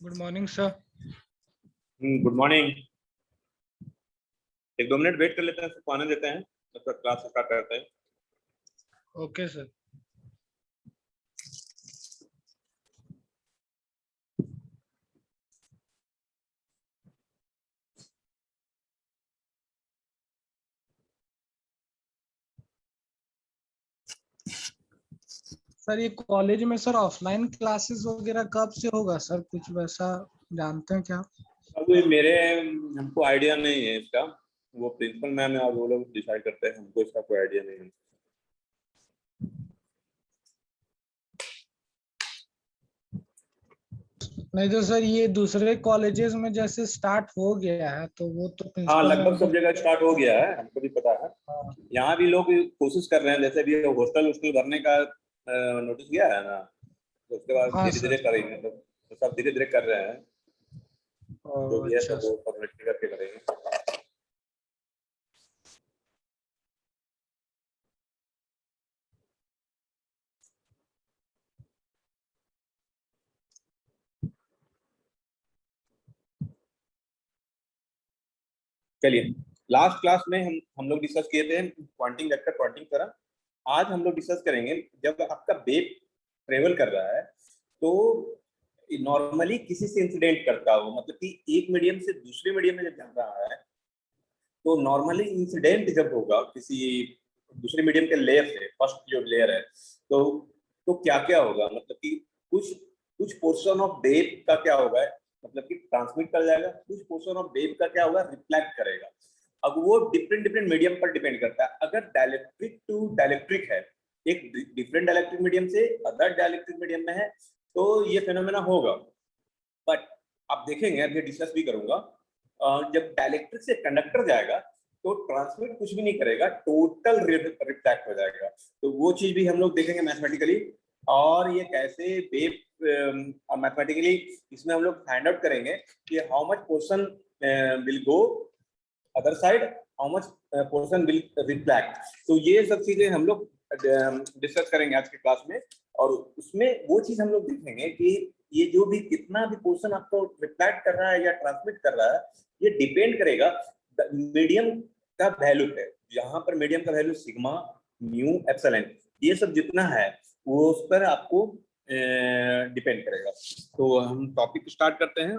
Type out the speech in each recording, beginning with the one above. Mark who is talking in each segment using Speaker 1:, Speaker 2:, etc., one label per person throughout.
Speaker 1: Good morning sir.
Speaker 2: Good morning. 1-2 minute wait कर लेते हैं, सबको आने देते हैं, तब तक क्लास स्टार्ट करते हैं।
Speaker 1: Okay sir. सर ये कॉलेज में सर ऑफलाइन क्लासेस वगैरह कब से होगा सर, कुछ वैसा जानते हैं क्या?
Speaker 2: अब हमको आइडिया नहीं है इसका, वो प्रिंसिपल मैम है और वो लोग डिसाइड करते हैं, हमको इसका कोई आइडिया नहीं है।
Speaker 1: नहीं तो सर ये दूसरे कॉलेजेस में जैसे स्टार्ट हो गया है तो वो तो
Speaker 2: हाँ,
Speaker 1: प्रिंसिपल
Speaker 2: लगभग सब जगह स्टार्ट हो गया है, हमको भी पता है। यहाँ भी लोग कोशिश कर रहे हैं, जैसे भी हॉस्टल भरने का नोटिस गया है ना, तो उसके बाद
Speaker 1: हाँ
Speaker 2: धीरे धीरे
Speaker 1: सर।
Speaker 2: करेंगे, तो सब धीरे धीरे कर रहे हैं, जो भी है
Speaker 1: अच्छा
Speaker 2: सब वो फॉर्मेलिटी करके करेंगे। चलिए, लास्ट क्लास में हम लोग डिस्कस किए थे पॉइंटिंग वेक्टर, पॉइंटिंग थ्योरम। आज हम लोग डिस्कस करेंगे, जब आपका वेव ट्रेवल कर रहा है तो नॉर्मली किसी से इंसिडेंट करता हो, मतलब कि एक मीडियम से दूसरे मीडियम में जब जा रहा है तो नॉर्मली इंसिडेंट जब होगा किसी दूसरे मीडियम के लेयर से, फर्स्ट जो लेयर है, तो क्या क्या होगा, मतलब कि कुछ कुछ पोर्शन ऑफ वेव का क्या होगा, मतलब कि ट्रांसमिट कर जाएगा, कुछ पोर्शन ऑफ वेव का क्या होगा, रिफ्लेक्ट करेगा। अब वो डिफरेंट डिफरेंट मीडियम पर डिपेंड करता है। अगर डाइलेक्ट्रिक टू डाइलेक्ट्रिक है, एक डिफरेंट डाइलेक्ट्रिक मीडियम से अदर डाइलेक्ट्रिक मीडियम में है, तो ये फिनोमेना होगा। बट आप देखेंगे, अभी डिस्कस भी करूंगा, जब डाइलेक्ट्रिक से कंडक्टर जाएगा तो ट्रांसमिट कुछ भी नहीं करेगा, टोटल रिफ्लेक्ट हो जाएगा। तो वो चीज भी हम लोग देखेंगे मैथमेटिकली, और ये कैसे वेव मैथमेटिकली इसमें हम लोग फाइंड आउट करेंगे कि how much portion will go other side, how much portion will reflect. तो ये सब चीजें हम लोग डिस्कस करेंगे आज के क्लास में, और उसमें वो चीज हम लोग देखेंगे कि ये जो भी कितना भी पोर्शन आपको रिफ्लेक्ट कर रहा है या ट्रांसमिट कर रहा है, ये डिपेंड करेगा मीडियम का वैल्यू पे। यहाँ पर मीडियम का वैल्यू सिग्मा, म्यू, एप्सिलॉन, ये सब जितना है वो उस पर आपको डिपेंड करेगा। तो हम टॉपिक स्टार्ट करते हैं।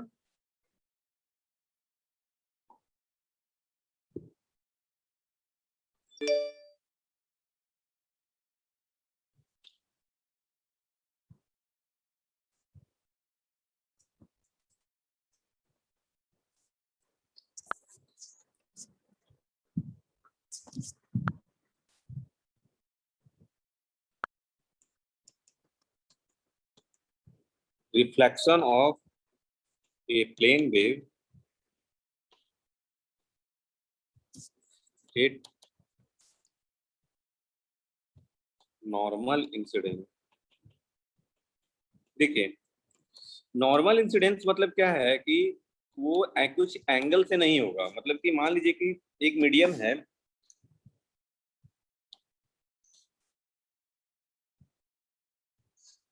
Speaker 2: Reflection of a plane wave hit normal incidence, देखिए नॉर्मल इंसिडेंस मतलब क्या है कि वो कुछ एंगल से नहीं होगा। मतलब कि मान लीजिए कि एक मीडियम है,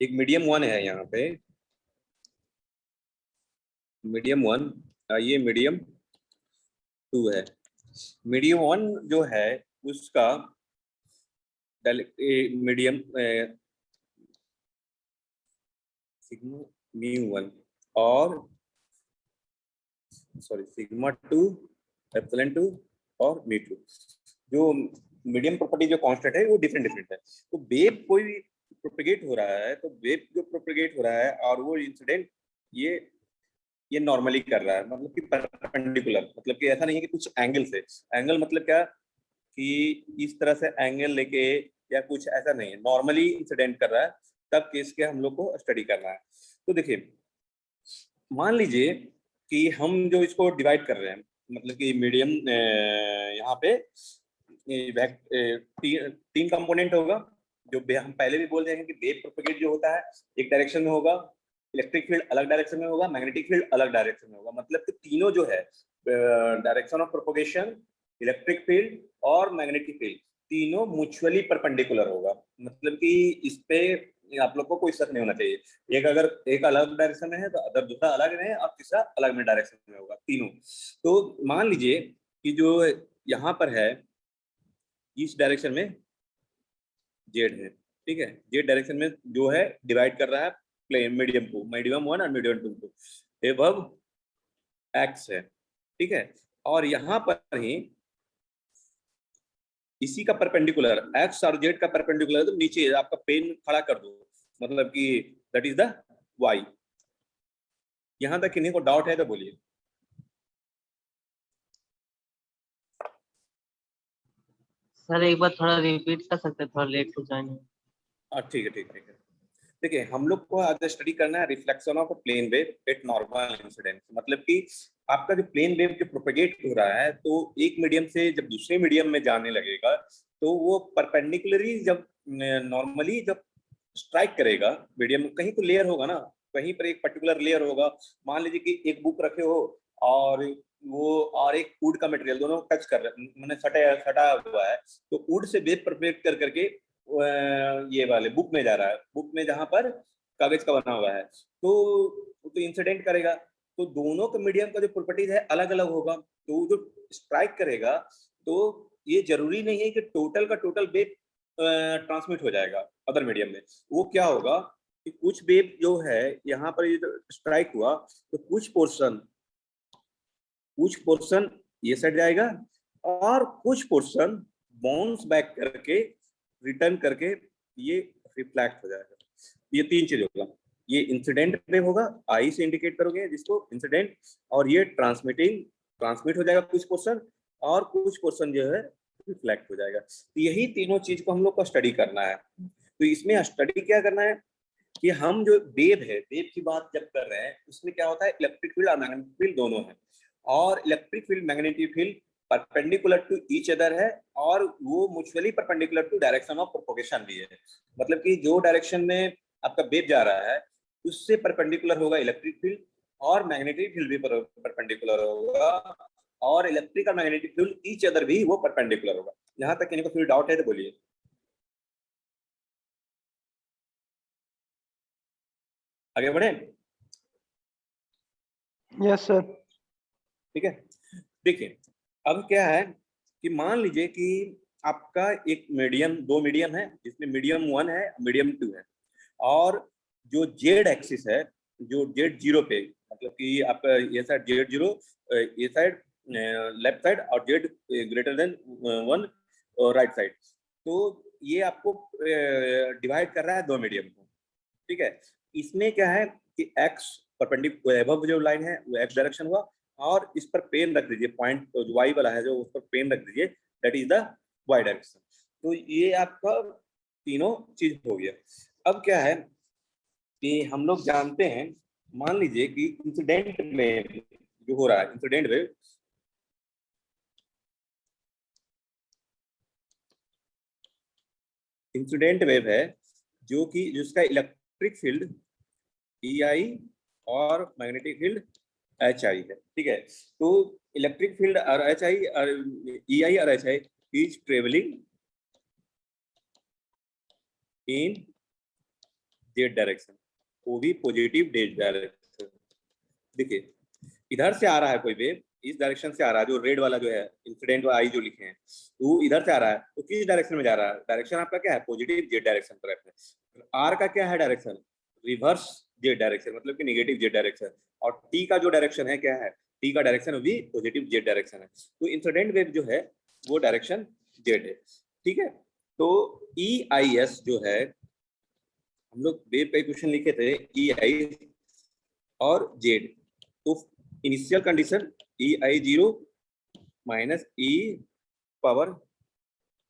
Speaker 2: एक मीडियम वन है यहाँ पे, मीडियम वन, ये मीडियम टू है। मीडियम वन जो है उसका मीडियम सिग्मा म्यू वन और sorry sigma two epsilon two और म्यू टू, जो मीडियम प्रॉपर्टी जो कांस्टेंट है वो डिफरेंट डिफरेंट है। तो वेव कोई भी प्रोपेगेट हो रहा है, तो वेव जो प्रोपेगेट हो रहा है और वो इंसिडेंट ये नॉर्मली कर रहा है, मतलब कि परपेंडिकुलर, मतलब कि ऐसा नहीं है कि कुछ एंगल से। एंगल मतलब क्या कि इस तरह से एंगल लेके या कुछ ऐसा नहीं है, नॉर्मली इंसिडेंट कर रहा है, तब केस के हम लोग को स्टडी करना है। तो देखिए मान लीजिए कि हम जो इसको डिवाइड कर रहे हैं, मतलब कि मीडियम यहाँ पे तीन कंपोनेंट होगा, जो हम पहले भी बोल रहे हैं कि वेव प्रोपेगेट जो होता है एक डायरेक्शन में होगा, इलेक्ट्रिक फील्ड अलग डायरेक्शन में होगा, मैग्नेटिक फील्ड अलग डायरेक्शन में होगा। मतलब कि तीनों जो है direction of propagation, electric field और मैग्नेटिक फील्ड, तीनों म्यूचुअली परपेंडिकुलर होगा। मतलब कि इस पे आप लोग को कोई शक नहीं होना चाहिए। एक अगर एक अलग डायरेक्शन में है तो अदर दूसरा अलग में है और तीसरा अलग में डायरेक्शन में होगा, तीनों। तो मान लीजिए कि जो यहाँ पर है इस डायरेक्शन में जेड है, ठीक है, जेड डायरेक्शन में जो है डिवाइड कर रहा है प्लेन मीडियम को, मीडियम वन और मीडियम टू को, एबव एक्स है, ठीक है। और यहाँ पर ही इसी का परपेंडिकुलर एक्स और जेड का परपेंडिकुलर तो नीचे आपका पेन खड़ा कर दो, मतलब कि दैट इज द वाई। यहां तक किन्हीं को डाउट है तो बोलिए।
Speaker 3: सर एक बार थोड़ा रिपीट कर सकते हैं, थोड़ा लेट हो जाएंगे।
Speaker 2: ठीक है ठीक है। देखिए हम लोग को आज स्टडी करना है reflection of plane wave at normal incidence. मतलब कि आपका जो प्लेन वेव जो प्रोपेगेट हो रहा है, तो एक मीडियम से जब दूसरे मीडियम में जाने लगेगा, तो वो परपेंडिकुलरली जब नॉर्मली जब स्ट्राइक करेगा मीडियम, कहीं तो लेयर होगा ना, कहीं पर एक पर्टिकुलर लेयर होगा। मान लीजिए कि एक बुक रखे हो और वो और एक वुड का मटेरियल दोनों टच कर रहे, मैंने सटा हुआ है, तो वुड से वेव प्रोपेगेट कर करके ये वाले बुक में जा रहा है, बुक में जहां पर कागज का बना हुआ है, तो इंसिडेंट करेगा। तो दोनों के मीडियम का जो प्रॉपर्टीज है अलग अलग होगा, तो जो स्ट्राइक करेगा तो ये जरूरी नहीं है कि टोटल का टोटल वेव ट्रांसमिट हो जाएगा अदर मीडियम में। वो क्या होगा कि कुछ वेव जो है यहाँ पर ये स्ट्राइक हुआ, तो कुछ पोर्शन ये साइड जाएगा और कुछ पोर्शन बाउंस बैक करके रिटर्न करके ये रिफ्लेक्ट हो जाएगा। ये तीन चीज होगा, ये इंसिडेंट वेव होगा, आई से इंडिकेट करोगे जिसको इंसिडेंट, और ये ट्रांसमिट हो जाएगा कुछ पोर्शन, और कुछ पोर्शन जो है रिफ्लेक्ट हो जाएगा। तो यही तीनों चीज को हम लोग को स्टडी करना है। तो इसमें स्टडी क्या करना है कि हम जो वेव है, वेव की बात जब कर रहे हैं उसमें क्या होता है, इलेक्ट्रिक फील्ड और मैग्नेटिक फील्ड दोनों है, और electric field magnetic field perpendicular to each other है, और वो mutually perpendicular to direction of propagation भी है। मतलब कि जो डायरेक्शन में आपका वेव जा रहा है उससे परपेंडिकुलर होगा इलेक्ट्रिक फील्ड, और मैग्नेटिक फील्ड भी परपेंडिकुलर होगा, और इलेक्ट्रिक और मैग्नेटिक फील्ड ईच अदर भी वो परपेंडिकुलर होगा। यहाँ तक किसी को फिर डाउट है तो बोलिए। आगे बढ़े।
Speaker 1: Yes sir.
Speaker 2: ठीक है, देखिए अब क्या है कि मान लीजिए कि आपका एक मीडियम, दो मीडियम है, जिसमें मीडियम वन है मीडियम टू है, और जो जेड एक्सिस है, जो जेड जीरो पे, मतलब कि आपका ये साइड जेड जीरो, ये साइड लेफ्ट साइड, और Z greater than one right side, तो ये आपको डिवाइड कर रहा है दो मीडियम को, ठीक है। इसमें क्या है कि एक्स परपेंडिकुलर जो लाइन है वो एक्स डायरेक्शन हुआ, और इस पर पेन रख दीजिए, पॉइंट जो वाई वाला है जो उस पर पेन रख दीजिए, that is the Y direction. तो ये आपका तीनों चीज हो गया। अब क्या है कि हम लोग जानते हैं, मान लीजिए कि इंसिडेंट में जो हो रहा है, इंसिडेंट वेव इंसिडेंट वेव है जो कि जिसका इलेक्ट्रिक फील्ड EI और मैग्नेटिक फील्ड HI है, ठीक है। तो इलेक्ट्रिक फील्ड और HI और EI और HI is travelling in Z direction, वो भी पॉजिटिव जेड डायरेक्शन। देखिए इधर से आ रहा है कोई वेव, इस डायरेक्शन से आ रहा है, जो रेड वाला जो है इंसिडेंट आई जो लिखे हैं वो इधर से आ रहा है, तो किस डायरेक्शन में जा रहा है? डायरेक्शन आपका क्या है? पॉजिटिव जेड डायरेक्शन तरफ है। आर का क्या है डायरेक्शन? रिवर्स जेड डायरेक्शन, मतलब कि नेगेटिव जेड डायरेक्शन। और टी का जो डायरेक्शन है क्या है? टी का डायरेक्शन भी पॉजिटिव जेड डायरेक्शन है। तो इंसिडेंट वेव जो है वो डायरेक्शन जेड है, ठीक है। तो EIS जो है, हम लोग वेव का क्वेश्चन लिखे थे EI और जेड, तो initial condition EI0 minus E power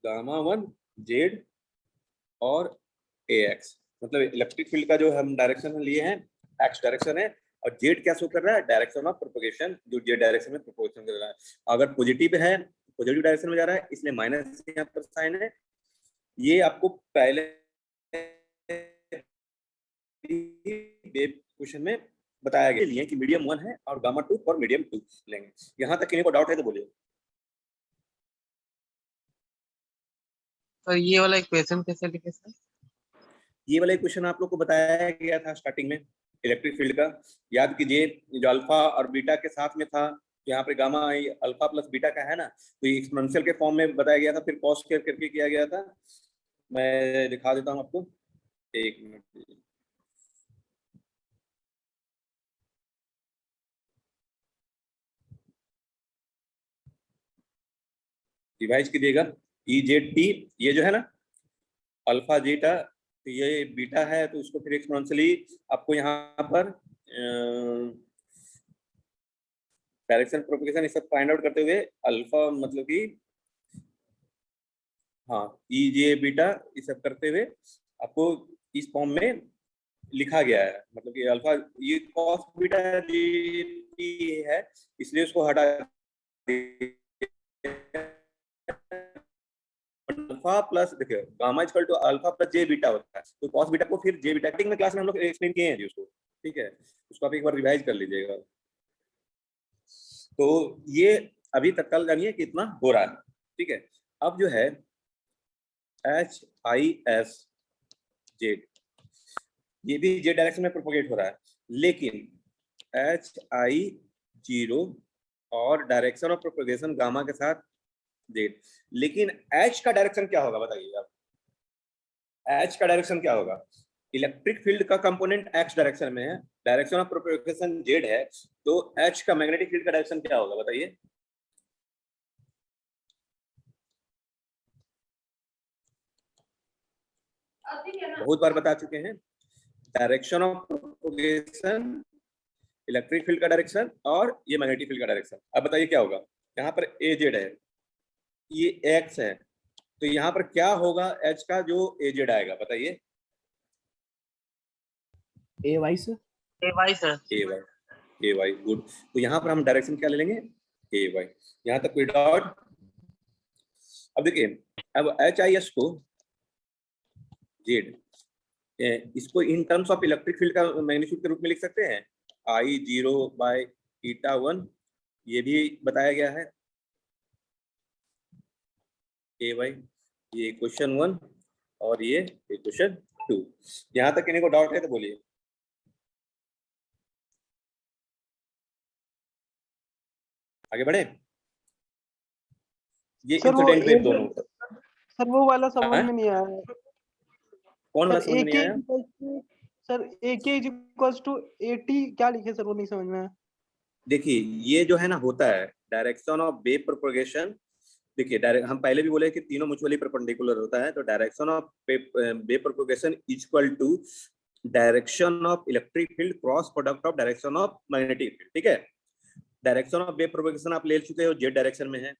Speaker 2: gamma 1 Z और AX, मतलब इलेक्ट्रिक फील्ड का जो हम डायरेक्शन लिए हैं एक्स डायरेक्शन है, और जेड क्या शो कर रहा है? डायरेक्शन ऑफ प्रोपगेशन, जो जेड डायरेक्शन में प्रोपगेशन कर रहा है। अगर पॉजिटिव है, पॉजिटिव डायरेक्शन में जा रहा है, इसलिए माइनस यहाँ पर साइन है। ये आपको पहले क्वेश्चन में बताया गया कि मीडियम 1 है और गामा 2 और मीडियम 2 लेंगे। यहाँ तक किसी को डाउट है तो बोलिए।
Speaker 3: तो ये वाला इक्वेशन कैसे लिखे सर?
Speaker 2: ये वाला क्वेश्चन आप लोग को बताया गया था स्टार्टिंग में इलेक्ट्रिक फील्ड का, याद कीजिए। जो अल्फा और बीटा के साथ में था, यहाँ पे गामा आई अल्फा प्लस बीटा का है ना, तो ये एक्सपोनेंशियल के फॉर्म में बताया गया था, फिर कॉस स्क्वायर करके किया गया था। मैं दिखा देता हूँ आपको, एक मिनट। रिवाइज कीजिएगा। EZT ये जो है ना अल्फा जीटा, तो ये बीटा है, तो उसको फिर एक्सपोनेंशियली आपको यहाँ पर डायरेक्शन प्रोपगेशन ये सब फाइंड आउट करते हुए अल्फा मतलब कि हाँ EJ बीटा ये सब करते हुए आपको इस फॉर्म में लिखा गया है, मतलब कि अल्फा ये कॉस बीटा है, इसलिए उसको हटा अल्फा प्लस, देखिए gamma equal to alpha plus J beta होता है, तो कॉस बीटा को फिर जे बीटा में क्लास में हम लोग एक्सप्लेन किए हैं जी उसको, ठीक है। उसको आप एक बार रिवाइज कर लीजिएगा। तो ये अभी तत्काल जानिए कि इतना हो रहा है, ठीक है। अब जो है HIS जेड, ये भी जेड डायरेक्शन में प्रोपोगेट हो रहा है, लेकिन HI0 और डायरेक्शन ऑफ प्रोपोगेशन गामा के साथ जेड, लेकिन H का डायरेक्शन क्या होगा बताइए आप? H का डायरेक्शन क्या होगा? इलेक्ट्रिक फील्ड का कंपोनेंट X डायरेक्शन में है, डायरेक्शन ऑफ प्रोपोगेशन जेड है, तो H का मैग्नेटिक फील्ड का डायरेक्शन क्या होगा बताइए? बहुत बार बता चुके हैं, direction of propagation, electric field का डायरेक्शन और ये मैग्नेटिक फील्ड का डायरेक्शन। अब बताइए क्या होगा? यहाँ पर AZ है, ये X है, तो यहाँ पर क्या होगा H का जो AZ आएगा बताइए?
Speaker 4: AY sir.
Speaker 3: AY sir.
Speaker 2: AY good. तो यहाँ पर हम डायरेक्शन क्या ले लेंगे? AY। यहाँ तक कोई डाउट? अब देखिए, अब HIS को जेड, इसको in terms of electric field का मैग्नीट्यूड के रूप में लिख सकते हैं, I0 बाय ईटा 1, ये भी बताया गया है AY। ये क्वेश्चन 1 और ये क्वेश्चन 2। यहाँ तक किसी को डाउट है तो बोलिए। आगे बढ़े। ये इंसिडेंट वेव दोनों
Speaker 4: सर वो वाला समझ
Speaker 2: हाँ?
Speaker 4: में नहीं आया
Speaker 2: कौन वाला
Speaker 4: सर।
Speaker 2: समझ में नहीं आया?
Speaker 4: Sir AK equals to AT क्या लिखे सर, वो नहीं समझ में आया।
Speaker 2: देखिए ये जो है ना होता है डायरेक्शन ऑफ वेव प्रोपगेशन। देखिए हम पहले भी बोले कि तीनों म्यूचुअली परपेंडिकुलर होता है, तो direction of wave propagation equal to direction of electric field cross product of direction of magnetic field, ठीक है। डायरेक्शन ऑफ वेव प्रोपगेशन आप ले चुके हो, जेड डायरेक्शन में है,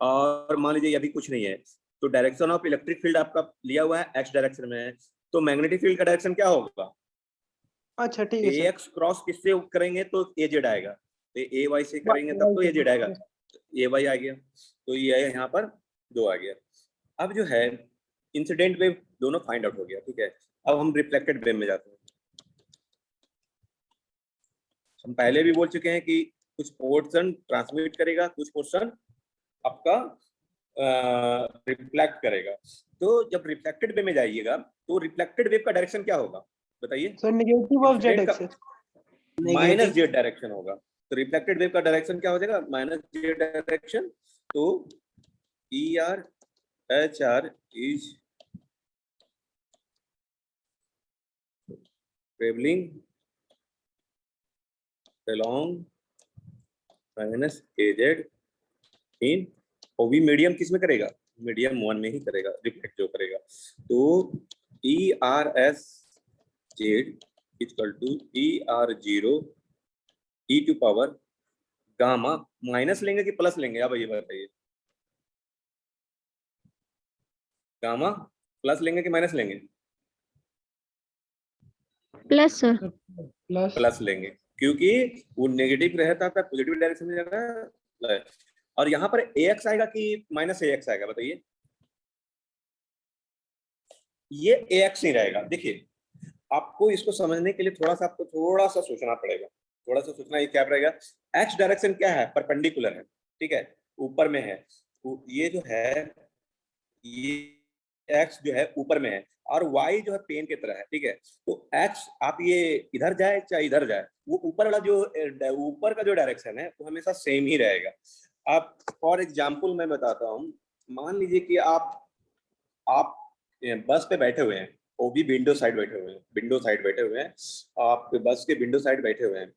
Speaker 2: और मान लीजिए अभी कुछ नहीं है, तो डायरेक्शन ऑफ इलेक्ट्रिक फील्ड आपका लिया हुआ है एक्स डायरेक्शन में है, तो मैग्नेटिक फील्ड का डायरेक्शन क्या होगा?
Speaker 4: अच्छा ठीक है सर।
Speaker 2: AX क्रॉस किससे करेंगे तो AZ आएगा, तो AY से करेंगे तब तो AZ आएगा, AY आ गया, तो ये यहाँ पर 2 आ गया। अब जो है इंसिडेंट वेव दोनों फाइंड आउट हो गया, ठीक है। अब हम रिफ्लेक्टेड वेव में जाते हैं। हम पहले भी बोल चुके हैं कि कुछ पोर्शन ट्रांसमिट करेगा, कुछ पोर्शन आपका रिफ्लेक्ट करेगा। तो जब रिफ्लेक्टेड वेव में जाइएगा तो रिफ्लेक्टेड वेव का डायरेक्शन क्या होगा बताइए?
Speaker 4: Sir negative of Z axis,
Speaker 2: minus Z direction होगा। तो रिफ्लेक्टेड वेव का डायरेक्शन क्या हो जाएगा? Minus Z direction. तो E R H R is travelling along minus A Z in OB. Medium किस में करेगा? मीडियम 1 में ही करेगा, रिफ्लेक्ट जो करेगा। तो E R S Z equal to E R 0 E to power gamma. Minus लेंगे कि प्लस लेंगे? आप ये बताइए, गामा प्लस लेंगे कि माइनस लेंगे?
Speaker 5: Plus sir.
Speaker 1: प्लस
Speaker 2: प्लस लेंगे, क्योंकि वो नेगेटिव रहता था, पॉजिटिव डायरेक्शन में जाएगा। और यहाँ पर ax आएगा कि माइनस ax आएगा बताइए? ये ax नहीं रहेगा। देखिए, आपको इसको समझने के लिए आपको थोड़ा सा सोचना पड़ेगा। थोड़ा सा सोचना, ये क्या रहेगा? x डायरेक्शन क्या है? परपेंडिकुलर है, ठीक है, ऊपर में है। तो ये जो है, ये x जो है ऊपर में है, और y जो है पेन की तरह है, ठीक है। तो x आप ये इधर जाए चाहे इधर जाए, वो ऊपर वाला जो ऊपर का जो डायरेक्शन है वो हमेशा सेम ही रहेगा। अब फॉर एग्जांपल मैं बताता हूँ। मान लीजिए कि आप बस पे बैठे हुए हैं, वो भी विंडो साइड बैठे हुए हैं, विंडो साइड बैठे हुए हैं, आप बस के विंडो साइड बैठे हुए हैं,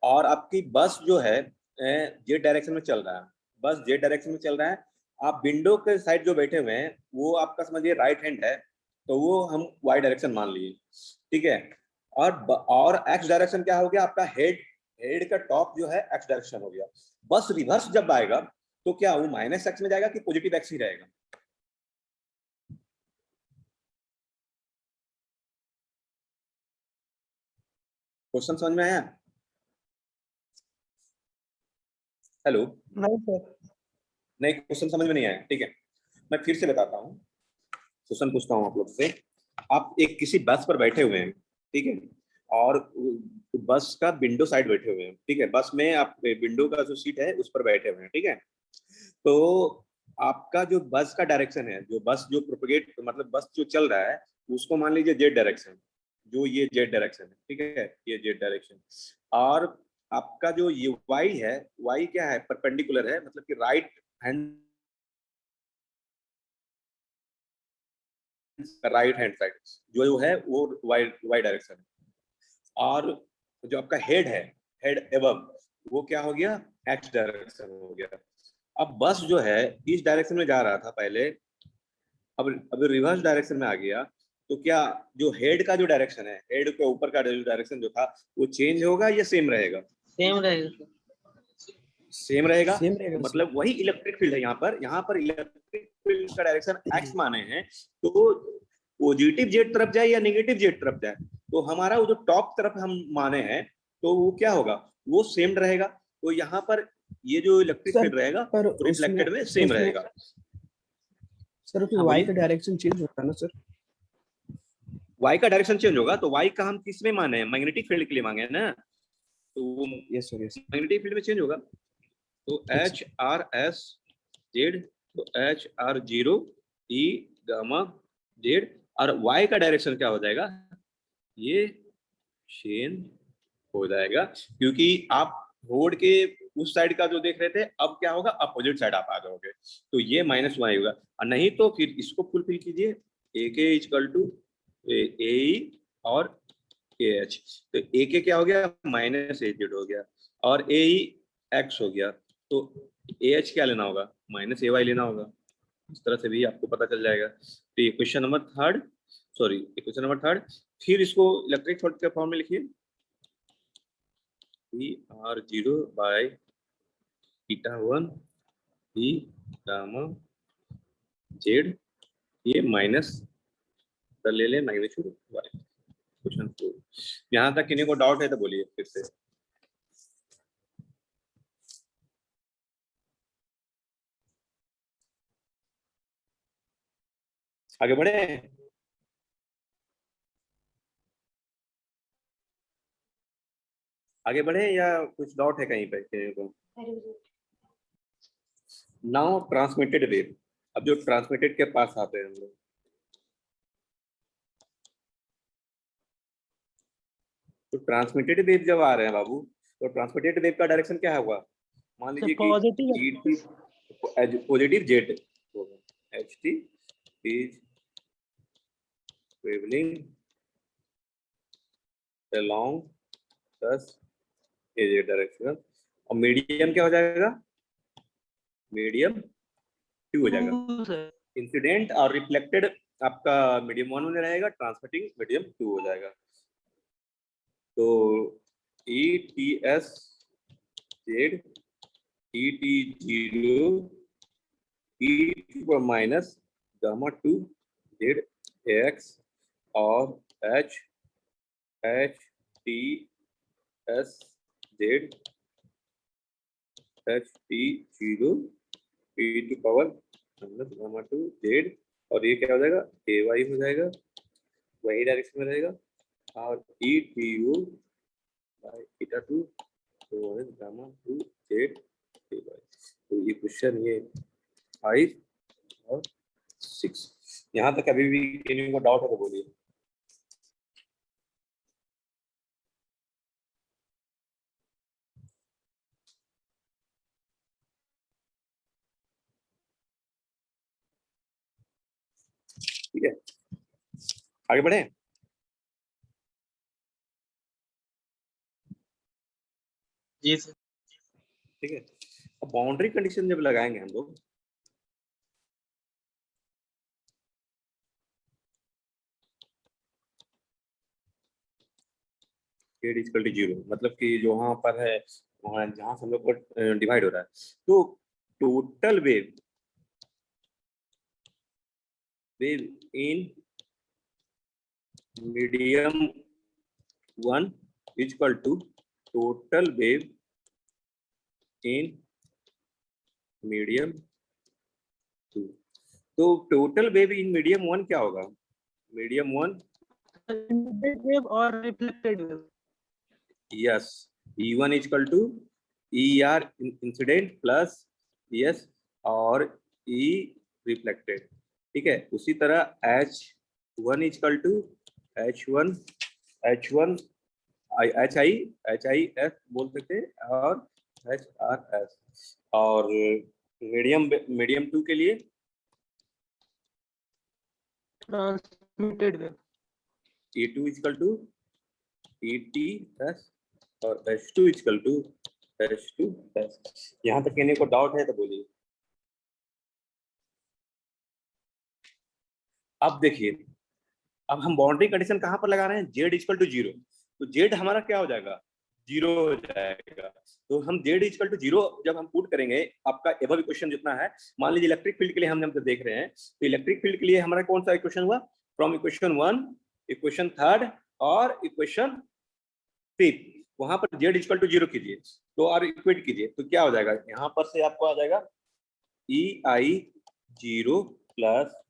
Speaker 2: और आपकी बस जो है जेड डायरेक्शन में चल रहा है। बस जेड डायरेक्शन में चल रहा है, आप विंडो के साइड जो बैठे हुए हैं वो आपका समझिए राइट हैंड है, तो वो हम वाई डायरेक्शन मान लिए, ठीक है। और एक्स डायरेक्शन क्या हो गया? आपका हेड का टॉप जो है एक्स डायरेक्शन हो गया। बस रिवर्स जब आएगा तो क्या वो माइनस एक्स में जाएगा कि पॉजिटिव एक्स ही रहेगा? क्वेश्चन समझ में आया? हेलो?
Speaker 4: नहीं सर।
Speaker 2: नहीं, क्वेश्चन समझ में नहीं आया, ठीक है। मैं फिर से बताता हूँ, क्वेश्चन पूछता हूँ आप लोग से। आप एक किसी बस पर बैठे हुए हैं, ठीक है, और बस का विंडो साइड बैठे हुए हैं, ठीक है। बस में आप विंडो का जो सीट है उस पर बैठे हुए हैं, ठीक है। तो आपका जो बस का डायरेक्शन है, जो बस जो प्रोपेगेट मतलब बस जो चल रहा है उसको मान लीजिए जेड डायरेक्शन, जो ये जेड डायरेक्शन है, ठीक है, ये जेड डायरेक्शन। और आपका जो ये वाई है, वाई क्या है? परपेंडिकुलर है, मतलब कि राइट हैंड साइड जो है वो वाई डायरेक्शन है। और जो आपका हेड है, हेड एबव, वो क्या हो गया? एक्स डायरेक्शन हो गया। अब बस जो है इस डायरेक्शन में जा रहा था पहले, अब रिवर्स डायरेक्शन में आ गया, तो क्या जो हेड का जो डायरेक्शन है, हेड के ऊपर का जो डायरेक्शन जो था वो चेंज होगा या सेम रहेगा?
Speaker 3: सेम रहेगा।
Speaker 2: सेम रहेगा।
Speaker 6: सेम रहेगा
Speaker 2: मतलब वही इलेक्ट्रिक फील्ड है। यहाँ पर इलेक्ट्रिक फील्ड का डायरेक्शन एक्स माने हैं, तो पॉजिटिव जेड तरफ जाए या नेगेटिव जेड तरफ जाए, तो हमारा वो जो टॉप तरफ हम माने हैं तो वो क्या होगा? वो सेम रहेगा। तो यहाँ पर ये जो इलेक्ट्रिक
Speaker 6: सर,
Speaker 2: फील्ड रहेगा
Speaker 6: पर
Speaker 2: रिफ्लेक्टेड में सेम रहेगा।
Speaker 6: सर उसमें
Speaker 2: हाँ,
Speaker 6: वाई
Speaker 2: बोलिए।
Speaker 6: का डायरेक्शन चेंज होता है ना सर?
Speaker 2: वाई का डायरेक्शन चेंज होगा, तो वाई का हम किस में माने हैं? मैग्नेटिक फील्ड के लिए मांगे हैं ना, तो वो
Speaker 6: yes sir, yes.
Speaker 2: Magnetic field में चेंज होगा। तो एच आर एस जेड, तो एच आर 0 ई गामा जेड, और वाई का डायरेक्शन क्या हो जाएगा? ये सेम हो जाएगा, क्योंकि आप रोड के उस साइड का जो देख रहे थे, अब क्या होगा? अपोजिट साइड आप आ जाओगे, तो ये माइनस वाई होगा। और नहीं तो फिर इसको फुलफिल कीजिए, ए के इक्वल टू ए और ए एच। तो ए के क्या हो गया? माइनस ए जेड हो गया, और ए एक्स हो गया। तो ए एच क्या लेना होगा? माइनस ए वाई लेना होगा। इस तरह से भी आपको पता चल जाएगा। तो ये question number third, sorry question number third. फिर इसको इलेक्ट्रिक फील्ड के फॉर्म में लिखिए, ई R 0 by theta 1 E gamma Z, ये माइनस ले लें मैग्नीट्यूड वाई। क्वेश्चन 4। यहाँ तक किन्हीं को डाउट है तो बोलिए फिर से। आगे बढ़े? आगे बढ़े या कुछ डाउट है कहीं पे कहीं को? नाउ ट्रांसमिटेड वेव, अब जो ट्रांसमिटेड के पास आते हैं हम लोग, तो ट्रांसमिटेड वेव जब आ रहे हैं बाबू, तो ट्रांसमिटेड वेव का डायरेक्शन क्या होगा? मान लीजिए कि
Speaker 4: positive
Speaker 2: positive Z H T is travelling along thus a direction, और मीडियम क्या हो जाएगा? मीडियम 2 हो जाएगा। इंसिडेंट और रिफ्लेक्टेड आपका मीडियम 1 में रहेगा, ट्रांसमिटिंग मीडियम 2 हो जाएगा। तो E T S Z E T 0 E minus gamma 2 Z X और H H T S Z H T 0 E to power minus gamma 2 Z, और ये क्या हो जाएगा? ए वाई हो जाएगा, वही डायरेक्शन में रहेगा, और E T U by theta 2 तो गामा 2 जेड ए वाई। तो ये क्वेश्चन ये 5 और 6, यहाँ तक अभी भी किसी को डाउट है तो बोलिए। ठीक है, आगे बढ़े।
Speaker 3: जी सर।
Speaker 2: ठीक है, अब बाउंड्री कंडीशन जब लगाएंगे हम लोग, z इक्वल टू 0, मतलब कि जो वहां पर है वहां जहां से हम लोग को डिवाइड हो रहा है, तो total wave in medium 1 equal to total wave in medium 2। तो टोटल वेव इन मीडियम 1 क्या होगा? मीडियम 1
Speaker 4: वेव और reflected wave.
Speaker 2: Yes, E1 equal to ER incident plus ES और E रिफ्लेक्टेड। ठीक है, उसी तरह H1 equal to H1 HIF बोल सकते हैं, और HRS, और मीडियम 2 के लिए
Speaker 4: transmitted wave
Speaker 2: E2 equal to ETS और H2 इक्वल टू H2S। यहाँ तक कहने को डाउट है तो बोलिए। अब देखिए, अब हम बाउंड्री कंडीशन कहाँ पर लगा रहे हैं? Z इक्वल टू 0, तो Z हमारा क्या हो जाएगा? 0 हो जाएगा। तो हम Z इक्वल टू 0 जब हम पुट करेंगे, आपका एबव इक्वेशन जितना है, मान लीजिए इलेक्ट्रिक फील्ड के लिए हम देख रहे हैं, तो इलेक्ट्रिक फील्ड के लिए हमारा कौन सा इक्वेशन हुआ? फ्रॉम इक्वेशन 1, इक्वेशन 3 और इक्वेशन 5, वहां पर Z इक्वल टू 0 कीजिए, तो और इक्वेट कीजिए, तो क्या हो जाएगा? यहाँ पर से आपको आ जाएगा EI 0 plus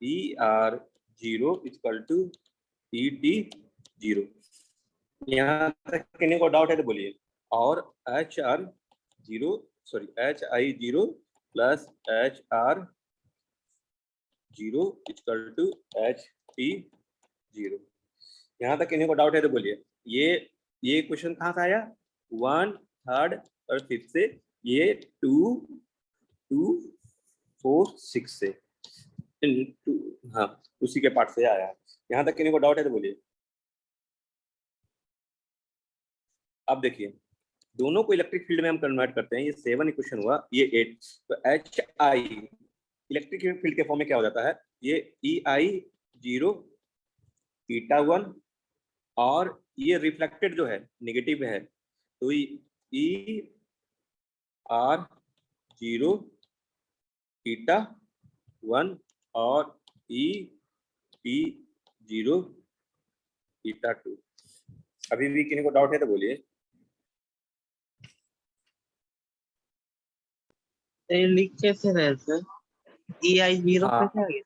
Speaker 2: ER 0 equal to ET 0। यहाँ तक किसी को डाउट है तो बोलिए। और HI 0 plus HR 0 equal to HT 0। यहाँ तक किसी को डाउट है तो बोलिए। ये क्वेश्चन कहाँ से आया? 1, 3 और 5 से, ये 2, 4, 6 से, हाँ उसी के पार्ट से आया। यहाँ तक किसी को डाउट है तो बोलिए। अब देखिए, दोनों को इलेक्ट्रिक फील्ड में हम कन्वर्ट करते हैं, ये 7 इक्वेशन हुआ, ये 8, तो HI इलेक्ट्रिक फील्ड के फॉर्म में क्या हो जाता है? ये EI 0 थीटा 1, और ये रिफ्लेक्टेड जो है नेगेटिव है, तो ER 0 थीटा 1 और ET 0 थीटा 2। अभी भी किसी को डाउट है तो बोलिए।
Speaker 3: लिख कैसे रहे सर? EI 0
Speaker 2: हाँ।
Speaker 3: कैसे आ गया?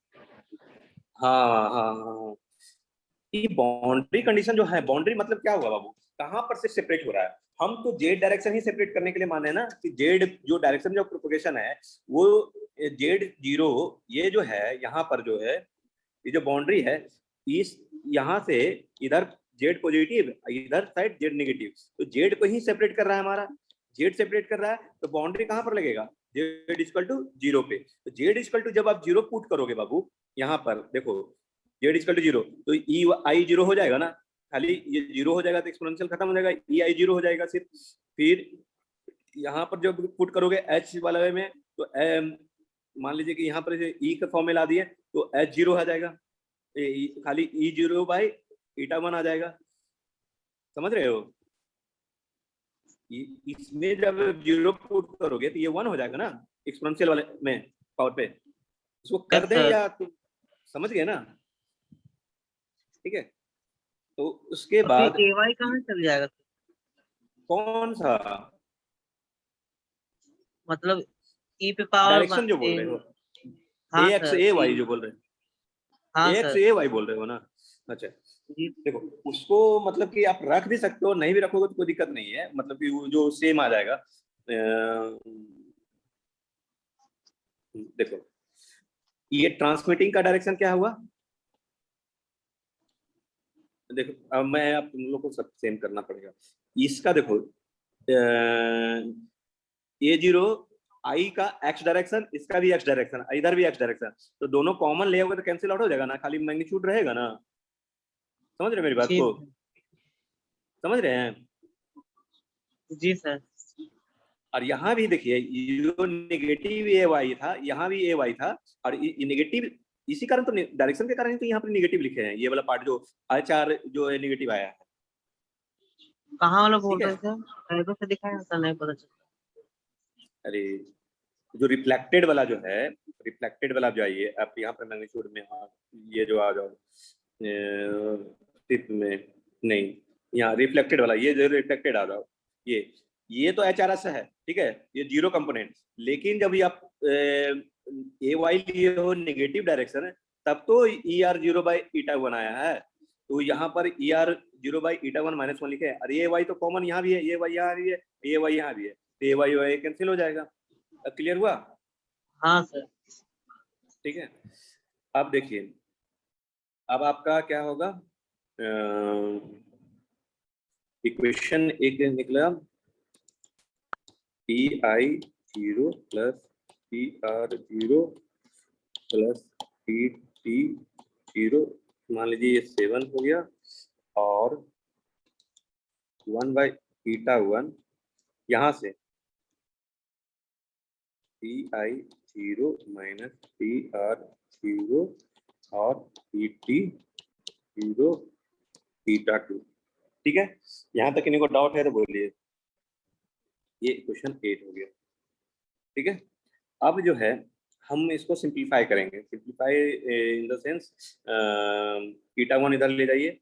Speaker 2: हाँ, ये बाउंड्री कंडीशन जो है, बाउंड्री मतलब क्या हुआ बाबू? कहाँ पर से सेपरेट हो रहा है? हम तो जेड डायरेक्शन ही सेपरेट करने के लिए माने ना कि जेड जो डायरेक्शन जो प्रोपगेशन है वो जेड 0 ये जो है यहाँ पर जो है ये जो बाउंड्री है इस यहाँ से इधर जेड पॉजिटिव इधर साइड जेड नेगेटिव, तो जेड को ही सेपरेट कर रहा है हमारा, जेड सेपरेट कर रहा है तो बाउंड्री कहाँ पर लगेगा जेड इक्वल टू 0 पे। तो जेड इक्वल टू जब आप 0 पुट करोगे बाबू यहाँ पर देखो जेड इक्वल टू 0 तो ई आई 0 हो जाएगा ना, खाली ये 0 हो जाएगा तो एक्सपोनेंशियल खत्म हो जाएगा, ई आई 0 हो जाएगा सिर्फ। फिर यहाँ पर जब पुट करोगे एच वाला वे में तो मान लीजिए कि यहाँ पर ई का फॉर्म में ला दिए तो एच 0 आ जाएगा, खाली ई 0 बाई ईटा 1 आ जाएगा, समझ रहे हो। इसमें जब 0 पुट करोगे तो ये 1 हो जाएगा ना एक्सपोनेंशियल वाले में पावर पे, इसको कर दें या तुम समझ गए ना, ठीक है। तो उसके बाद
Speaker 3: ay कहाँ चल जाएगा,
Speaker 2: कौन सा
Speaker 3: मतलब ई पे पावर
Speaker 2: डायरेक्शन जो बोल रहे हो
Speaker 3: हाँ
Speaker 2: ए एक्स
Speaker 3: सर,
Speaker 2: ए वाई जो बोल रहे हैं,
Speaker 3: हाँ
Speaker 2: ए एक्स
Speaker 3: सर
Speaker 2: ए वाई बोल रहे हो ना, अच्छा
Speaker 3: जी
Speaker 2: देखो उसको मतलब कि आप रख भी सकते हो नहीं भी रखोगे तो कोई दिक्कत नहीं है, मतलब कि वो जो सेम आ जाएगा। देखो ये ट्रांसमिटिंग का डायरेक्शन क्या हुआ, देखो अब मैं आप तुम लोग को सब सेम करना पड़ेगा। इसका देखो ए 0 आई का एक्स डायरेक्शन, इसका भी एक्स डायरेक्शन, इधर भी एक्स डायरेक्शन, तो दोनों कॉमन ले आओगे तो कैंसिल आउट हो जाएगा ना, खाली मैग्नीट्यूड रहेगा ना, समझ रहे मेरी बात
Speaker 3: जी
Speaker 2: को, समझ रहे हैं।
Speaker 3: जी सर।
Speaker 2: और यहाँ भी देखिए जो नेगेटिव ए वाई था यहाँ भी ए वाई था, और नेगेटिव इसी कारण तो डायरेक्शन के कारण तो यहाँ पर नेगेटिव लिखे हैं, ये वाला पार्ट जो आर जो है नेगेटिव आया है।
Speaker 3: कहाँ वाला बोल
Speaker 2: ठीक
Speaker 3: रहे
Speaker 2: है,
Speaker 3: थे, पहले से दिखाया था नहीं पता चला।
Speaker 2: अरे जो रिफ्लेक्टेड वाला जो है, रिफ्लेक्टेड वाला जो आइए आप यहाँ पर मैग्नीट्यूड में ये जो आ जाओ में नहीं, यहाँ रिफ्लेक्टेड वाला ये जो रिफ्लेक्टेड आ जाओ, ये तो एच आर एस है, ठीक है, ये 0 कंपोनेंट, लेकिन जब ये आप ए वाई लिए हो नेगेटिव डायरेक्शन है तब तो ई आर 0 बाई ईटा 1 आया है, तो यहाँ पर ई आर 0 बाई ईटा 1 -1 लिखे है, और ए वाई तो कॉमन यहाँ भी है, ये वाई यहाँ भी है, ये वाई यहाँ भी है, तो ए वाई कैंसिल हो जाएगा। क्लियर हुआ,
Speaker 3: हाँ सर।
Speaker 2: ठीक है। अब देखिए अब आपका क्या होगा, इक्वेशन एक निकला P I 0 plus P R 0 plus P T 0, मान लीजिए ये 7 हो गया, और 1 बाई ईटा 1 यहाँ से P I 0 minus P R 0 और पी टी 0 ईटा 2, ठीक है। यहाँ तक इनको डाउट है तो बोलिए, ये क्वेश्चन 8 हो गया, ठीक है। अब जो है हम इसको सिंप्लीफाई करेंगे, सिंप्लीफाई इन द सेंस ईटा 1 इधर ले जाइए,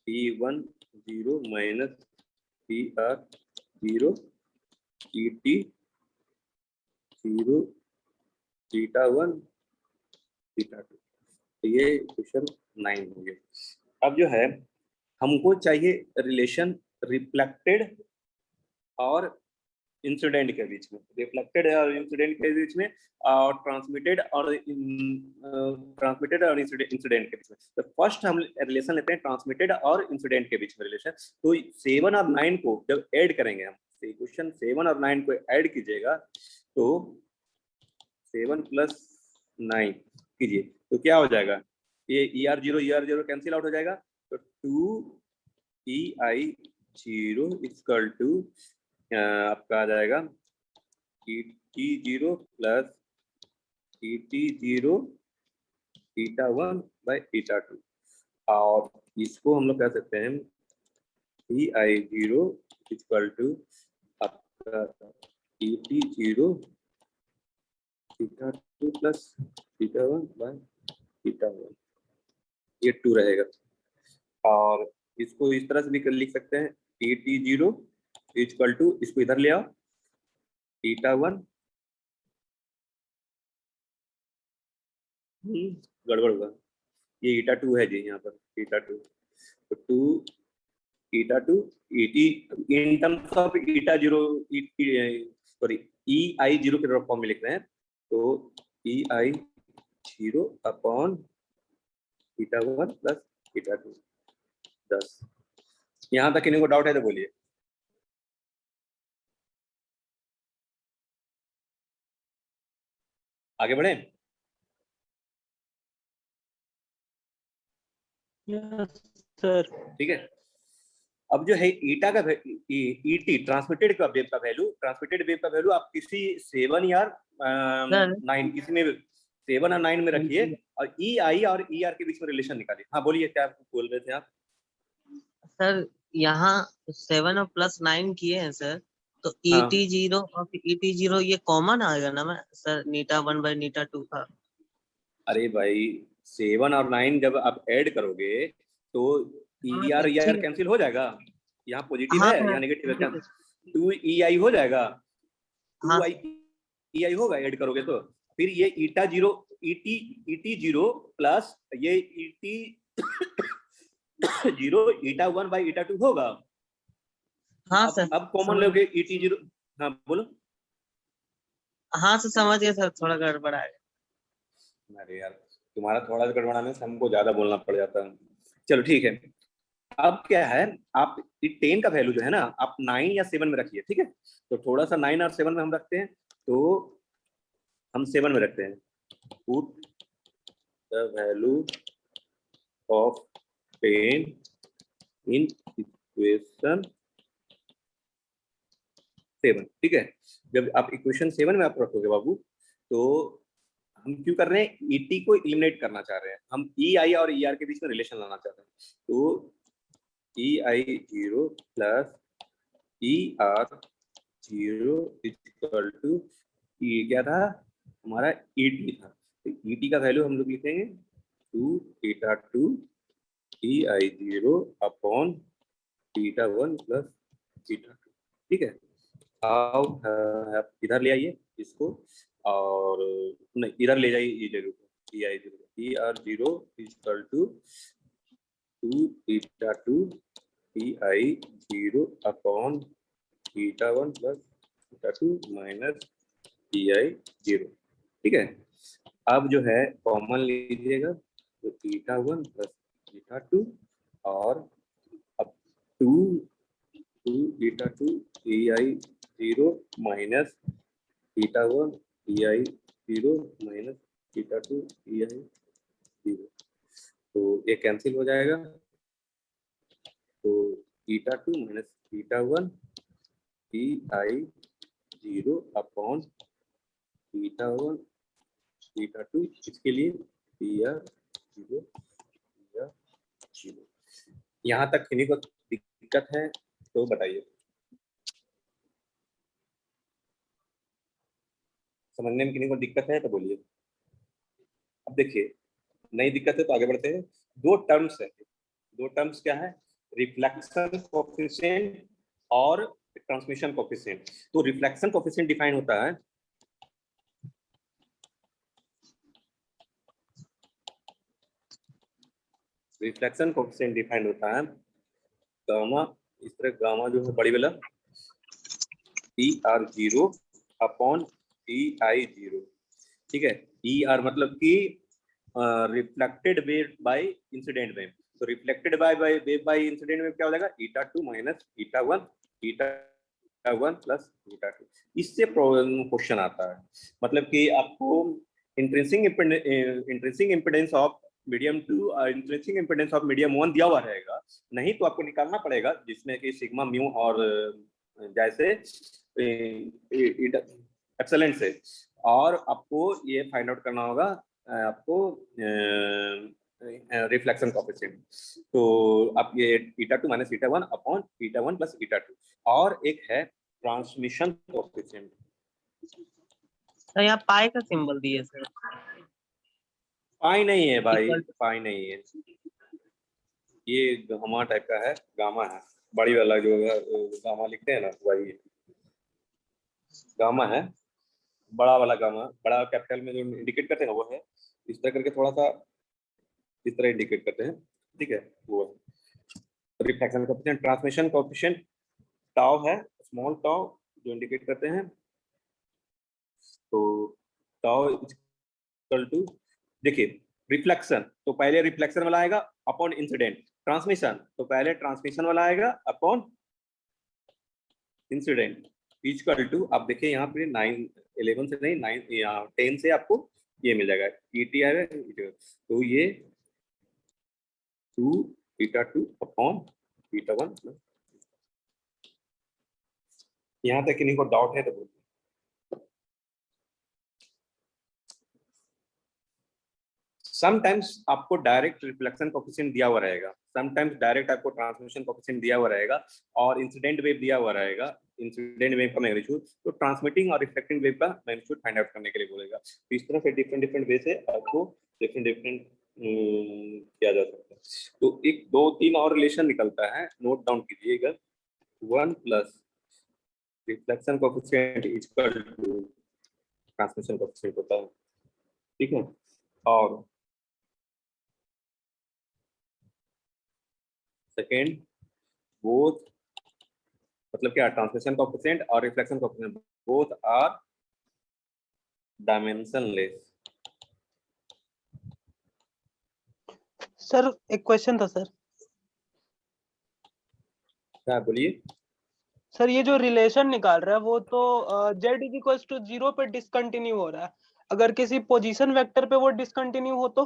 Speaker 2: P1 0 माइनस पी आर 0 ई टी 0 ईटा 1 ईटा 2, तो ये क्वेश्चन 9 हो गया। अब जो है हमको चाहिए रिलेशन रिफ्लेक्टेड और इंसिडेंट के बीच में, रिफ्लेक्टेड और इंसिडेंट के बीच में, और ट्रांसमिटेड और इंसिडेंट के बीच में। तो फर्स्ट हम रिलेशन लेते हैं ट्रांसमिटेड और इंसिडेंट के बीच में रिलेशन। तो 7 और 9 को जब ऐड करेंगे हम, इक्वेशन 7 और 9 को ऐड कीजिएगा तो 7 प्लस 9 कीजिए तो क्या हो जाएगा, ये ई आर 0 कैंसिल आउट हो जाएगा, तो 2 ई आई 0 इक्वल टू आपका आ जाएगा ई T 0 plus E T 0 eta 1 by eta 2, और इसको हम लोग कह सकते हैं ई आई 0 इक्वल टू आपका ई T 0 eta 2 plus eta 1 by eta 1, ये 2 रहेगा। और इसको इस तरह से भी लिख सकते हैं ई टी 0 इक्वल टू, इसको इधर ले आओ ईटा 1, गड़बड़ हुआ, ये ईटा 2 है जी यहाँ पर ईटा 2, तो 2 eta 2 et in terms of eta 0 sorry ei 0 के फॉर्म में लिख रहे हैं, तो ei 0 upon eta 1 plus eta 2 10। यहाँ तक किन्हीं को डाउट है तो बोलिए। आगे बढ़े।
Speaker 4: सर
Speaker 2: ठीक है, अब जो है ईटा का ईटी ट्रांसमिटेड का वेव का वैल्यू आप किसी 7 या 9 किसी में 7 और 9 में रखिए और ई आई और ई आर के बीच में रिलेशन निकालिए। हाँ बोलिए, क्या बोल रहे थे आप?
Speaker 3: सर यहाँ 7 और +9 किए हैं सर, तो
Speaker 2: हाँ।
Speaker 3: ET0 और ET0 ये कॉमन आएगा ना मैं सर, नीटा 1 बाई नीटा 2 का।
Speaker 2: अरे भाई 7 और 9 जब आप ऐड करोगे तो ई आर कैंसिल हो जाएगा। यहाँ पॉजिटिव है, यहाँ नेगेटिव है, 2 ई आई हो जाएगा, 2 ई आई होगा ऐड करोगे तो। फिर ये ईटा 0 ईटी 0 प्लस ये ईटी 0 ईटा 1 बाई ईटा 2 होगा।
Speaker 3: हाँ सर,
Speaker 2: अब कॉमन लोगे ईटी 0। हाँ बोलो।
Speaker 3: हाँ सर समझ गया सर, थोड़ा गड़बड़ आएगा।
Speaker 2: अरे यार तुम्हारा थोड़ा सा गड़बड़ाने से हमको ज्यादा बोलना पड़ जाता है। चलो ठीक है, अब क्या है, आप 10 का वैल्यू जो है ना आप 9 या 7 में रखिए। ठीक है, तो थोड़ा सा 9 और 7 में हम रखते हैं, तो हम 7 में रखते हैं। Put the value of 10 in equation 7। ठीक है, जब आप इक्वेशन 7 में आप रखोगे बाबू, तो हम क्यों कर रहे हैं, ईटी को एलिमिनेट करना चाह रहे हैं हम, ई आई और ई आर के बीच में रिलेशन लाना चाहते हैं। तो E I 0 plus E R 0 equal to E क्या था हमारा, ईटी था। तो ईटी का वैल्यू हम लोग लिखेंगे 2 eta 2 E I 0 upon eta 1 plus eta 2। ठीक है, आओ इधर ले आइए इसको, और नहीं इधर ले जाइए ई 0 को, E I 0 E R 0 equal to 2 eta 2 E I 0 upon eta 1 plus eta 2 minus E I 0। ठीक है, अब जो है कॉमन लीजिएगा, तो eta 1 प्लस eta 2 और अब 2 eta 2 E I 0 minus eta 1 E I 0 minus eta 2 E I 0, तो ये कैंसिल हो जाएगा। तो eta 2 minus eta 1 E I 0 upon eta 1 eta 2, इसके लिए ई आर 0 ई आर 0। यहाँ तक किन्हीं को दिक्कत है तो बताइए, समझने में किन्हीं को दिक्कत है तो बोलिए। अब देखिए नई दिक्कत है तो आगे बढ़ते हैं। दो टर्म्स है, दो टर्म्स क्या है, रिफ्लेक्शन कोएफिशिएंट और ट्रांसमिशन कोएफिशिएंट। तो रिफ्लेक्शन कोएफिशिएंट डिफाइन होता है, रिफ्लेक्शन कोएफिशिएंट डिफाइन होता है गामा, इस तरह गामा जो है बड़ी वाला ई आर 0 अपॉन ई आई 0। ठीक है, ई आर मतलब कि reflected wave by incident wave, तो reflected by wave by incident wave क्या हो जाएगा, eta 2 minus eta 1 plus eta 2। इससे क्वेश्चन आता है, मतलब कि आपको इंट्रिंसिक इम्पीडेंस ऑफ मीडियम 2 और इंट्रिंसिक इम्पीडेंस ऑफ मीडियम 1 दिया हुआ रहेगा, नहीं तो आपको निकालना पड़ेगा जिसमें कि सिग्मा म्यू और जैसे एप्सिलॉन से, और आपको ये फाइंड आउट करना होगा आपको रिफ्लेक्शन कोएफिशिएंट। तो आप ये eta 2 minus eta 1 upon eta 1 plus eta 2, और एक है ट्रांसमिशन कोएफिशिएंट।
Speaker 3: तो यहाँ पाई का सिंबल दिए सर,
Speaker 2: पाई नहीं है भाई, पाई नहीं है, ये गामा टाइप का है, गामा है बड़ी वाला जो गामा लिखते हैं ना वही है, गामा है बड़ा वाला गामा, बड़ा कैपिटल में जो इंडिकेट करते हैं वो है, इस तरह करके थोड़ा सा इस तरह इंडिकेट करते हैं। ठीक है, वो है। Reflection coefficient, transmission coefficient tau है, स्मॉल टाउ जो इंडिकेट करते हैं। तो टाउ इक्वल टू, देखिए रिफ्लेक्शन तो पहले रिफ्लेक्शन वाला आएगा अपॉन इंसिडेंट, ट्रांसमिशन तो पहले ट्रांसमिशन वाला आएगा अपॉन इंसिडेंट इक्वल टू, आप देखिए यहाँ पे 11 से नहीं 9 यहाँ 10 से आपको ये मिल जाएगा ईटी आएगा, तो ये 2 बीटा 2 अपॉन बीटा 1। यहाँ तक किन्हीं को डाउट है तो बोलिए। समटाइम्स आपको डायरेक्ट रिफ्लेक्शन कोएफिशिएंट दिया हुआ रहेगा, समटाइम्स डायरेक्ट आपको ट्रांसमिशन कोएफिशिएंट दिया हुआ रहेगा और इंसिडेंट वेव दिया हुआ रहेगा, इंसिडेंट वेव का मैग्नीट्यूड, तो ट्रांसमिटिंग और रिफ्लेक्टिंग वेव का मैग्नीट्यूड फाइंड आउट करने के लिए बोलेगा। तो इस तरह से डिफरेंट वे से आपको डिफरेंट किया जा सकता है। तो एक 2-3 और रिलेशन निकलता है, नोट डाउन कीजिएगा। 1 plus reflection coefficient equal to transmission coefficient होता है, ठीक है। और सेकेंड बोथ, मतलब क्या, ट्रांसमिशन कोएफिशिएंट और reflection coefficient both are dimensionless.
Speaker 4: Sir एक क्वेश्चन था सर।
Speaker 2: क्या बोलिए।
Speaker 4: सर ये जो रिलेशन निकाल रहा है वो तो z इज इक्वल टू 0 पे डिसकंटिन्यू हो रहा है, अगर किसी पोजीशन वेक्टर पे वो डिसकंटिन्यू हो तो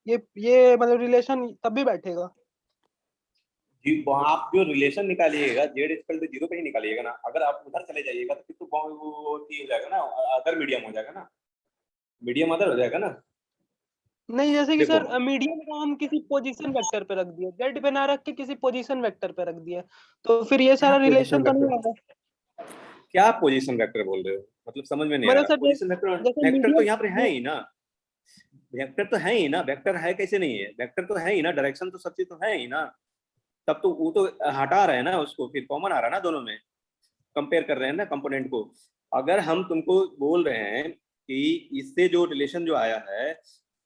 Speaker 4: ये मतलब रिलेशन तब भी बैठेगा
Speaker 2: जी, आप जो रिलेशन निकालिएगा z इक्वल टू 0 पे ही निकालिएगा ना। अगर आप उधर चले जाइएगा तो फिर तो वो हो जाएगा ना, अदर मीडियम हो जाएगा ना, मीडियम अदर हो जाएगा ना।
Speaker 4: नहीं, जैसे कि
Speaker 2: देखो,
Speaker 4: सर मीडियम को हम किसी पोजीशन वेक्टर पे रख दिए, z पे ना रख के किसी पोजीशन वेक्टर पे रख दिया, तो फिर ये सारा रिलेशन तो नहीं होगा।
Speaker 2: क्या पोजीशन वेक्टर बोल रहे हो, मतलब समझ में नहीं आ
Speaker 4: मतलब
Speaker 2: रहा।
Speaker 4: सर
Speaker 2: पोजीशन वेक्टर,
Speaker 4: जैसे
Speaker 2: वेक्टर तो यहाँ पे है
Speaker 4: मीडियम,
Speaker 2: ही ना, वेक्टर तो है ही ना, वेक्टर है कैसे नहीं है, वेक्टर तो है ही ना, डायरेक्शन तो सब चीज तो है ही ना। तब तो वो तो हटा रहे हैं ना उसको, फिर कॉमन आ रहा है ना, दोनों में कंपेयर कर रहे हैं ना कंपोनेंट को। अगर हम तुमको बोल रहे हैं कि इससे जो रिलेशन जो आया है,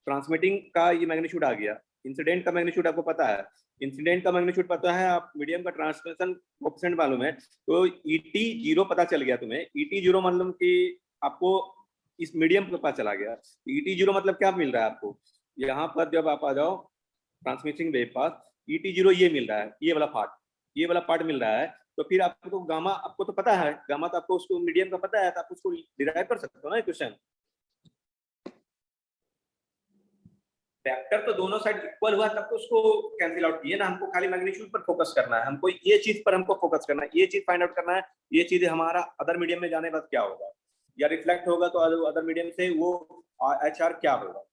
Speaker 2: ट्रांसमिटिंग का ये मैग्नीट्यूड आ गया, इंसिडेंट का मैग्नीट्यूड आपको पता है, इंसिडेंट का मैग्नीट्यूड पता है, आप मीडियम का ट्रांसमिशन कोएफिशिएंट मालूम है, तो ईटी 0 पता चल गया तुम्हें। ईटी 0 मतलब कि आपको इस मीडियम का पता चला गया। ईटी 0 मतलब क्या मिल रहा है आपको, यहाँ पर जब आप आ जाओ ट्रांसमिटिंग वेव पास, ईटी 0 ये मिल रहा है, ये वाला पार्ट मिल रहा है। तो फिर आपको गामा, आपको तो पता है गामा, तो आपको उसको मीडियम का पता है, तो आप उसको डिराइव कर सकते हो ना क्वेश्चन। वेक्टर तो दोनों साइड इक्वल हुआ तब तो उसको कैंसिल आउट किए ना, हमको खाली मैग्नीट्यूड पर फोकस करना है, हमको ये चीज पर हमको फोकस करना है, ये चीज फाइंड आउट करना है, ये चीज हमारा अदर मीडियम में जाने बाद क्या होगा, या रिफ्लेक्ट होगा तो अदर मीडियम से वो एचआर क्या होगा,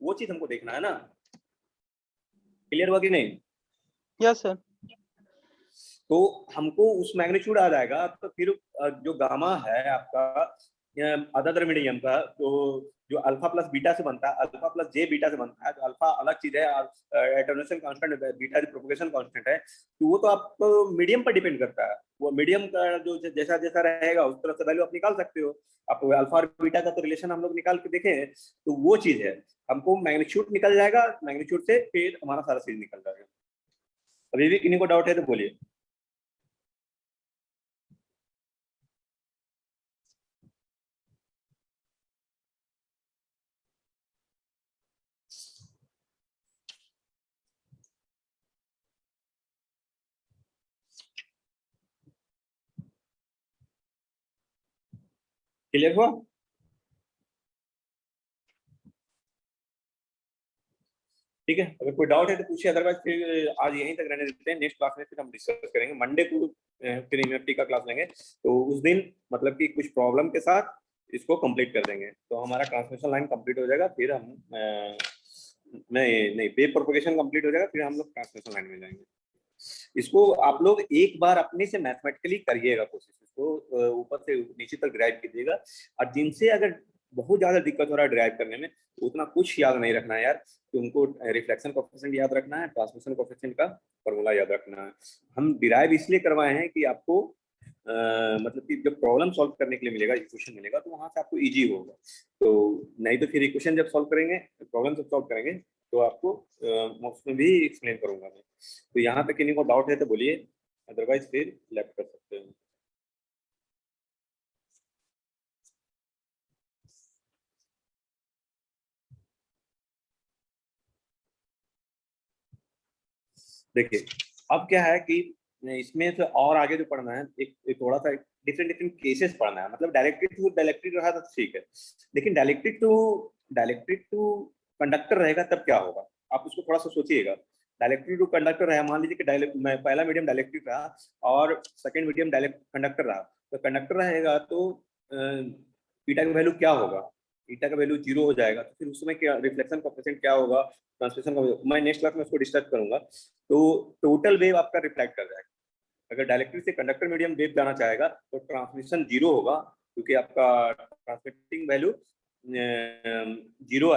Speaker 2: वो चीज हमको देखना है ना। क्लियर हुआ कि नहीं?
Speaker 4: Yes sir.
Speaker 2: तो हमको उस मैग्नीट्यूड आ जाएगा, तो फिर जो गामा है आपका अदर मीडियम का, तो जो अल्फा प्लस बीटा से बनता है, अल्फा प्लस जे बीटा से बनता है, तो अल्फा अलग चीज है और एटोनेशन कांस्टेंट, बीटा प्रोपगेशन कांस्टेंट है, तो वो तो आपको मीडियम पर डिपेंड करता है। वो मीडियम का जो जैसा जैसा रहेगा उस तरह से वैल्यू आप निकाल सकते हो। आप अल्फा और बीटा का तो रिलेशन हम लोग निकाल के देखें, तो वो चीज है, हमको मैग्नीट्यूड निकल जाएगा, मैग्नीट्यूड से फिर हमारा सारा चीज निकल जाएगा। अभी भी किन्हीं को डाउट है तो बोलिए। क्लियर हुआ? ठीक है, अगर कोई डाउट है तो पूछिए, अदरवाइज फिर आज यहीं तक रहने देते हैं। नेक्स्ट क्लास में फिर हम डिस्कस करेंगे, मंडे को फिर इम्यूनिटी का क्लास लेंगे, तो उस दिन मतलब कि कुछ प्रॉब्लम के साथ इसको कंप्लीट कर देंगे, तो हमारा ट्रांसमिशन लाइन कंप्लीट हो जाएगा। फिर हम नहीं वेव प्रोपगेशन कंप्लीट हो जाएगा, फिर हम लोग ट्रांसमिशन लाइन में जाएंगे। इसको आप लोग एक बार अपने से मैथमेटिकली करिएगा कोशिश, इसको ऊपर से नीचे तक ड्राइव कीजिएगा। और जिनसे अगर बहुत ज्यादा दिक्कत हो रहा है ड्राइव करने में, तो उतना कुछ याद नहीं रखना है यार, कि उनको रिफ्लेक्शन कोएफिशिएंट याद रखना है, ट्रांसमिशन कोएफिशिएंट का फॉर्मूला याद रखना है। हम डिराइव इसलिए करवाए हैं कि आपको मतलब कि जब प्रॉब्लम सॉल्व करने के लिए मिलेगा, इक्वेशन मिलेगा, तो वहां से आपको इजी होगा। तो नहीं तो फिर इक्वेशन जब सॉल्व करेंगे, प्रॉब्लम जब सॉल्व करेंगे तो आपको उसमें भी एक्सप्लेन करूंगा मैं। तो यहाँ पे किन्हीं को डाउट है तो बोलिए, अदरवाइज फिर लेफ्ट कर सकते हैं। देखिए अब क्या है कि इसमें से और आगे जो पढ़ना है, एक थोड़ा सा डिफरेंट डिफरेंट केसेस पढ़ना है। मतलब डायरेक्टली रहा तो ठीक है, लेकिन डायरेक्टली टू कंडक्टर रहेगा तब क्या होगा, आप उसको थोड़ा सा सोचिएगा। डायरेक्टली टू कंडक्टर रहा, मान लीजिए कि पहला मीडियम डायरेक्ट्रिक रहा और सेकंड मीडियम डायरेक्ट कंडक्टर रहा, तो कंडक्टर रहेगा तो ईटा का वैल्यू क्या होगा, ईटा का वैल्यू 0 हो जाएगा। तो फिर उसमें क्या रिफ्लेक्शन कोएफिशिएंट क्या होगा, ट्रांसमिशन का, मैं नेक्स्ट क्लास में उसको डिस्कस करूंगा। तो टोटल वेव आपका रिफ्लेक्ट कर जाएगा। अगर डायरेक्टली से कंडक्टर मीडियम वेव जाना चाहेगा तो ट्रांसमिशन 0 होगा, क्योंकि आपका ट्रांसमिटिंग वैल्यू 0